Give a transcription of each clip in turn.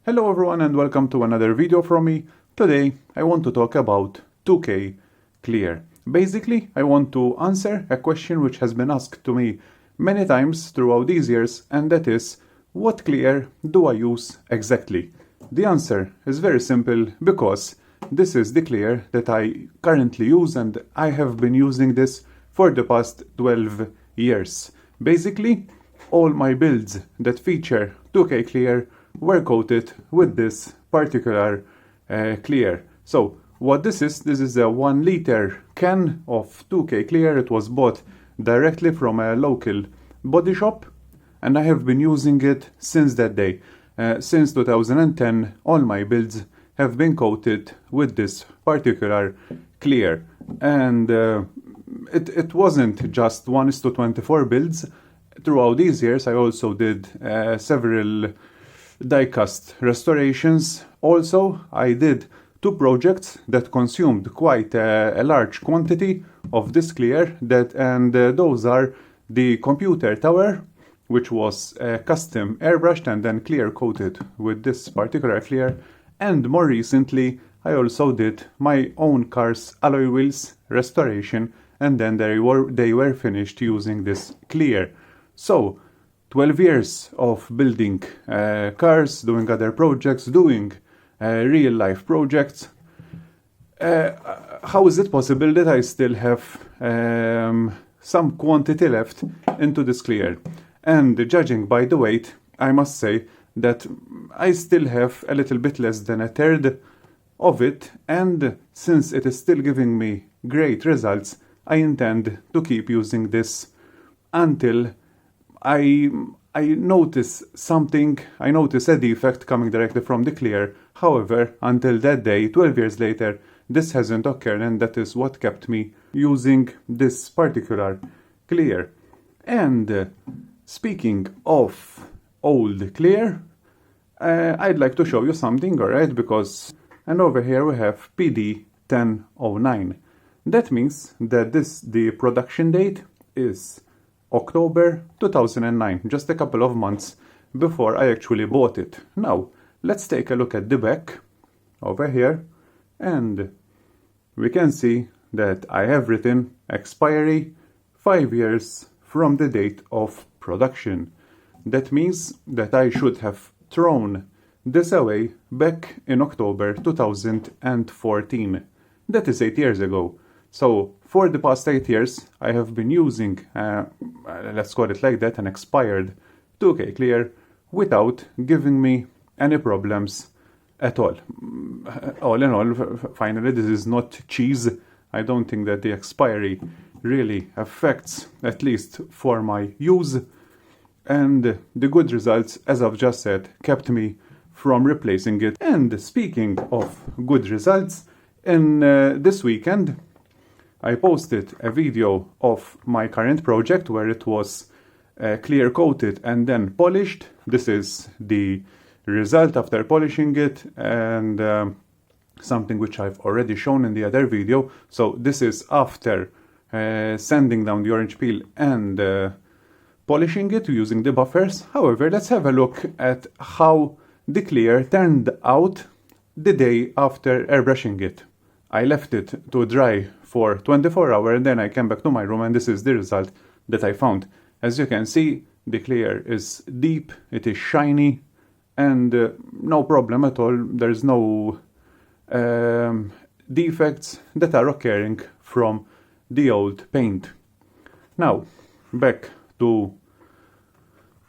Hello everyone and welcome to another video from me. Today I want to talk about 2K Clear. Basically, I want to answer a question which has been asked to me many times throughout these years, and that is, what clear do I use exactly? The answer is very simple, because this is the clear that I currently use, and I have been using this for the past 12 years. Basically, all my builds that feature 2K Clear were coated with this particular clear. So what this is a 1 liter can of 2K Clear. It was bought directly from a local body shop, and I have been using it since that day. Since 2010, all my builds have been coated with this particular clear, and it wasn't just 1:24 builds. Throughout these years I also did several die-cast restorations. Also, I did 2 projects that consumed quite a large quantity of this clear, and those are the computer tower, which was custom airbrushed and then clear coated with this particular clear, and more recently I also did my own car's alloy wheels restoration, and then they were finished using this clear. So 12 years of building cars, doing other projects, doing real life projects. How is it possible that I still have some quantity left into this clear? And judging by the weight, I must say that I still have a little bit less than a third of it, and since it is still giving me great results, I intend to keep using this until I notice something. I notice a defect coming directly from the clear. However, until that day, 12 years later, this hasn't occurred, and that is what kept me using this particular clear. And speaking of old clear, I'd like to show you something, alright? And over here we have PD 1009. That means that the production date is October 2009, just a couple of months before I actually bought it. Now, let's take a look at the back over here, and we can see that I have written expiry 5 years from the date of production. That means that I should have thrown this away back in October 2014. That is 8 years ago. So for the past 8 years, I have been using, let's call it like that, an expired 2K Clear without giving me any problems at all. All in all, finally, this is not cheese. I don't think that the expiry really affects, at least for my use. And the good results, as I've just said, kept me from replacing it. And speaking of good results, in this weekend, I posted a video of my current project where it was clear coated and then polished. This is the result after polishing it, and something which I've already shown in the other video. So this is after sanding down the orange peel and polishing it using the buffers. However, let's have a look at how the clear turned out the day after airbrushing it. I left it to dry for 24 hours, and then I came back to my room, and this is the result that I found. As you can see, the clear is deep, it is shiny, and no problem at all. There's no defects that are occurring from the old paint. Now, back to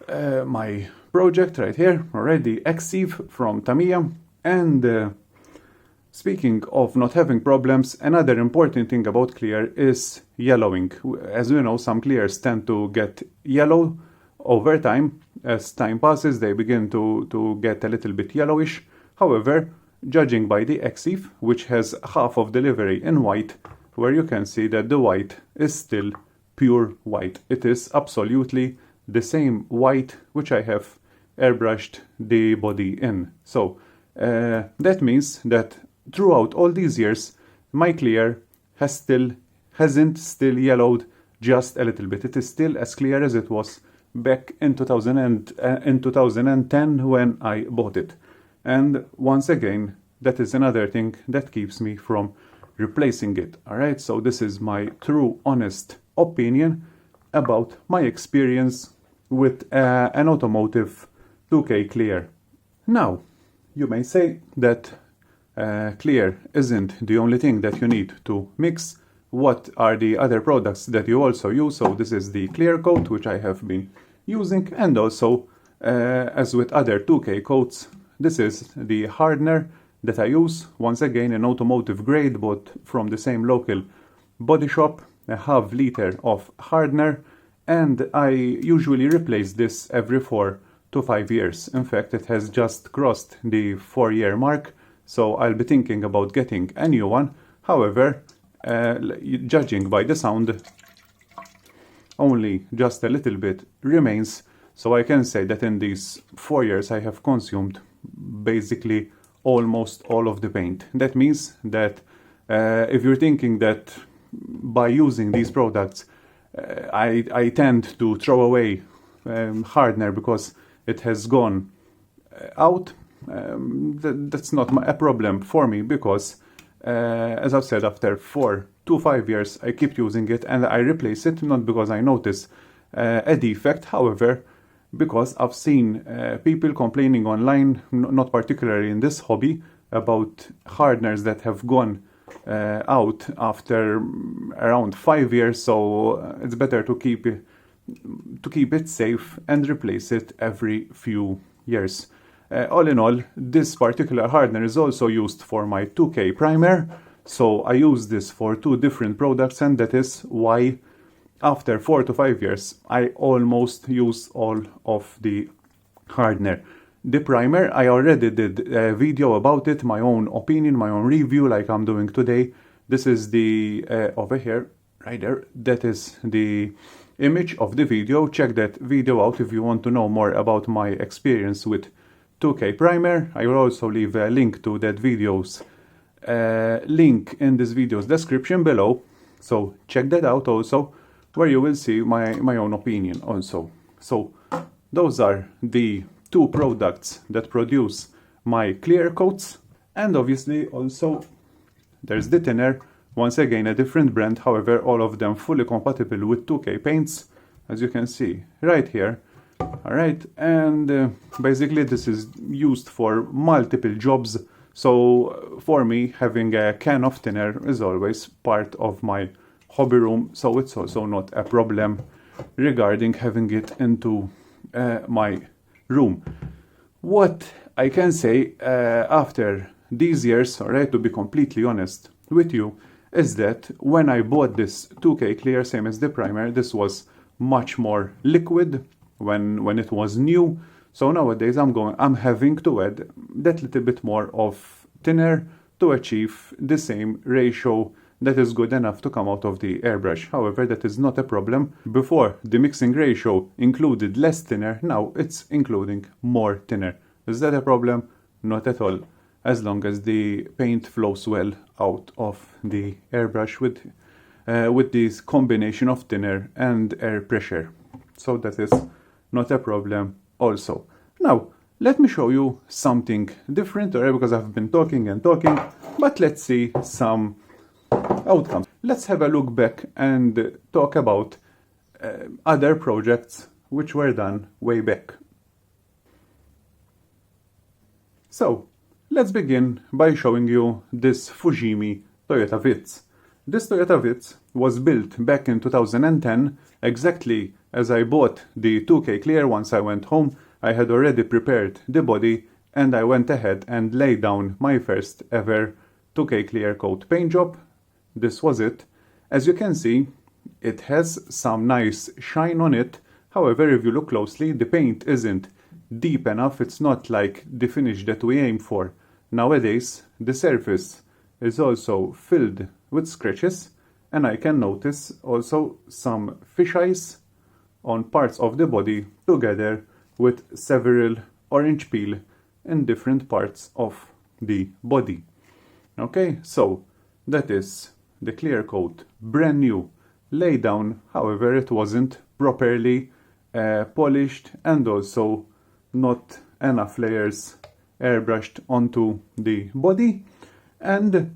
my project right here, already X-Eve from Tamiya. And speaking of not having problems, another important thing about clear is yellowing. As you know, some clears tend to get yellow over time. As time passes, they begin to get a little bit yellowish. However, judging by the X-Eve, which has half of the livery in white, where you can see that the white is still pure white. It is absolutely the same white which I have airbrushed the body in. So that means that throughout all these years, my clear hasn't still yellowed just a little bit. It is still as clear as it was back in 2010 when I bought it. And once again, that is another thing that keeps me from replacing it. Alright, so this is my true, honest opinion about my experience with an Automotive 2K Clear. Now, you may say that Clear isn't the only thing that you need to mix. What are the other products that you also use? So this is the clear coat, which I have been using, and also as with other 2K coats, this is the hardener that I use, once again an automotive grade, but from the same local body shop, a half liter of hardener, and I usually replace this every 4 to 5 years. In fact, it has just crossed the 4-year mark, so I'll be thinking about getting a new one. However, judging by the sound, only just a little bit remains, so I can say that in these 4 years I have consumed basically almost all of the paint. That means that if you're thinking that by using these products I tend to throw away hardener because it has gone out, that's not a problem for me, because as I've said, after 4 to 5 years I keep using it and I replace it, not because I notice a defect, however, because I've seen people complaining online, not particularly in this hobby, about hardeners that have gone out after around 5 years, so it's better to keep it safe and replace it every few years. All in all, this particular hardener is also used for my 2K primer, so I use this for 2 different products, and that is why after 4 to 5 years I almost use all of the hardener. The primer, I already did a video about it, my own opinion, my own review, like I'm doing today. This is the over here, right there, that is the image of the video. Check that video out if you want to know more about my experience with 2K primer. I will also leave a link to that video's link in this video's description below, so check that out also, where you will see my own opinion also. So those are the 2 products that produce my clear coats, and obviously also there's the thinner, once again a different brand, however all of them fully compatible with 2K paints, as you can see right here. Alright, and basically this is used for multiple jobs, so for me having a can of thinner is always part of my hobby room, so it's also not a problem regarding having it into my room. What I can say after these years, alright, to be completely honest with you, is that when I bought this 2K Clear, same as the primer, this was much more liquid when it was new. So nowadays I'm having to add that little bit more of thinner to achieve the same ratio that is good enough to come out of the airbrush. However, that is not a problem. Before, the mixing ratio included less thinner, now it's including more thinner. Is that a problem? Not at all, as long as the paint flows well out of the airbrush with this combination of thinner and air pressure. So that is not a problem also. Now, let me show you something different, because I've been talking and talking, but let's see some outcomes. Let's have a look back and talk about other projects which were done way back. So, let's begin by showing you this Fujimi Toyota Vitz. This Toyota Vitz was built back in 2010, exactly as I bought the 2K Clear. Once I went home, I had already prepared the body and I went ahead and laid down my first ever 2K Clear coat paint job. This was it. As you can see, it has some nice shine on it. However, if you look closely, the paint isn't deep enough. It's not like the finish that we aim for. Nowadays, the surface is also filled with scratches, and I can notice also some fisheyes on parts of the body, together with several orange peel in different parts of the body. Okay, so that is the clear coat, brand new, laid down. However, it wasn't properly polished, and also not enough layers airbrushed onto the body. And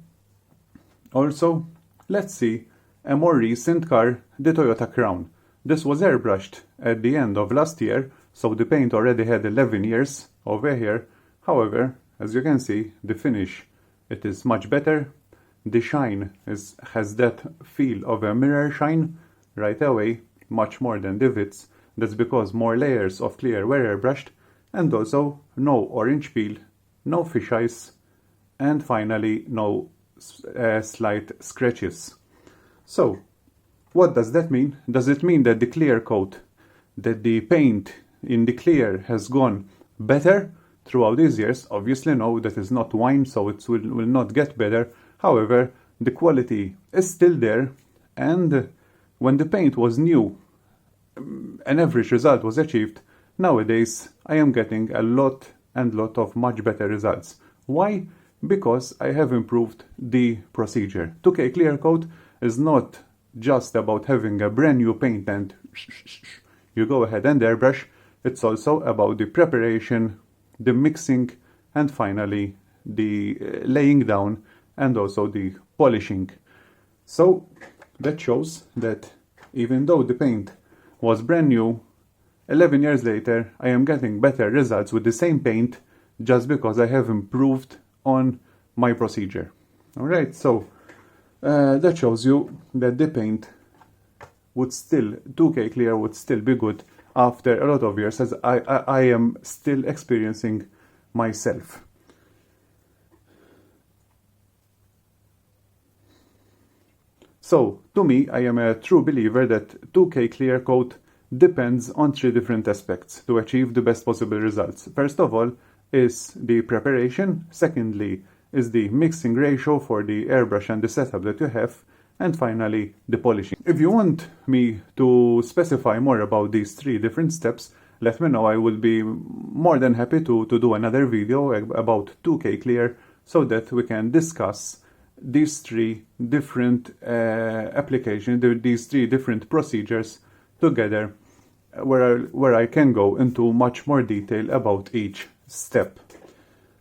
also, let's see a more recent car, the Toyota Crown. This was airbrushed at the end of last year, so the paint already had 11 years over here. However, as you can see, the finish, it is much better. The shine has that feel of a mirror shine right away, much more than divots. That's because more layers of clear were airbrushed, and also no orange peel, no fish eyes, and finally no slight scratches. So, what does that mean? Does it mean that the clear coat, that the paint in the clear has gone better throughout these years? Obviously no, that is not wine, so it will not get better. However, the quality is still there, and when the paint was new, an average result was achieved. Nowadays, I am getting a lot of much better results. Why? Because I have improved the procedure. 2K clear coat is not just about having a brand new paint and you go ahead and airbrush. It's also about the preparation, the mixing, and finally the laying down, and also the polishing. So that shows that even though the paint was brand new, 11 years later I am getting better results with the same paint just because I have improved on my procedure. Alright, so that shows you that the paint would still, 2K clear would still be good after a lot of years, as I am still experiencing myself. So, to me, I am a true believer that 2K clear coat depends on 3 different aspects to achieve the best possible results. First of all is the preparation, secondly is the mixing ratio for the airbrush and the setup that you have, and finally the polishing. If you want me to specify more about these 3 different steps, let me know. I will be more than happy to do another video about 2K clear so that we can discuss these 3 different applications, these 3 different procedures together, where I can go into much more detail about each step.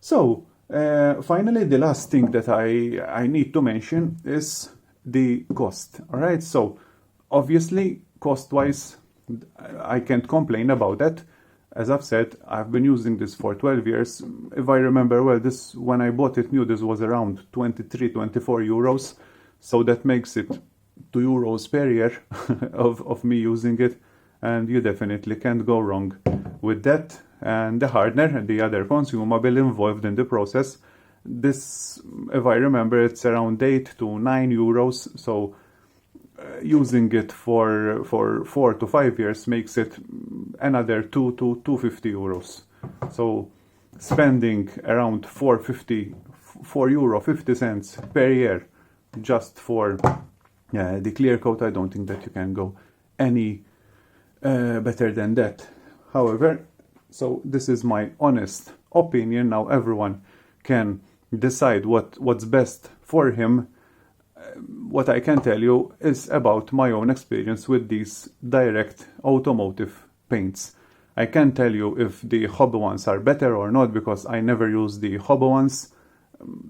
So finally, the last thing that I need to mention is the cost. All right, so obviously cost-wise I can't complain about that. As I've said, I've been using this for 12 years. If I remember well, this, when I bought it new, this was around 23-24 euros. So that makes it 2 euros per year of me using it. And you definitely can't go wrong with that. And the hardener and the other consumable involved in the process. This, if I remember, it's around 8 to 9 euros. So using it for 4 to 5 years makes it another 2 to 250 euros. So spending around €4.50 per year just for the clear coat, I don't think that you can go any better than that. However, so this is my honest opinion. Now everyone can decide what's best for him. What I can tell you is about my own experience with these direct automotive paints. I can't tell you if the hobby ones are better or not because I never use the hobby ones.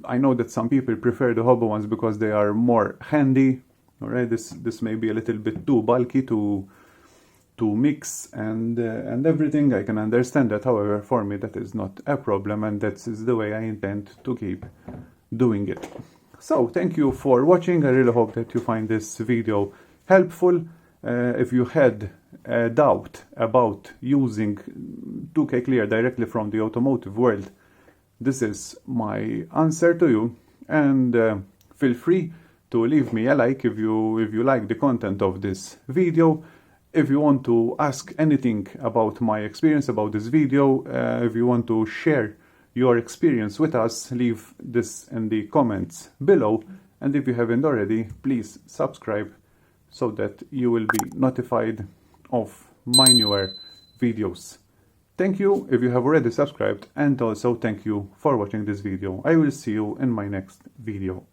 I know that some people prefer the hobby ones because they are more handy. Alright, this may be a little bit too bulky to mix and everything. I can understand that. However, for me that is not a problem, and that is the way I intend to keep doing it. So, thank you for watching. I really hope that you find this video helpful. If you had a doubt about using 2K Clear directly from the automotive world, this is my answer to you. And feel free to leave me a like if you like the content of this video. If you want to ask anything about my experience about this video, if you want to share your experience with us, leave this in the comments below. And if you haven't already, please subscribe so that you will be notified of my newer videos. Thank you if you have already subscribed, and also thank you for watching this video. I will see you in my next video.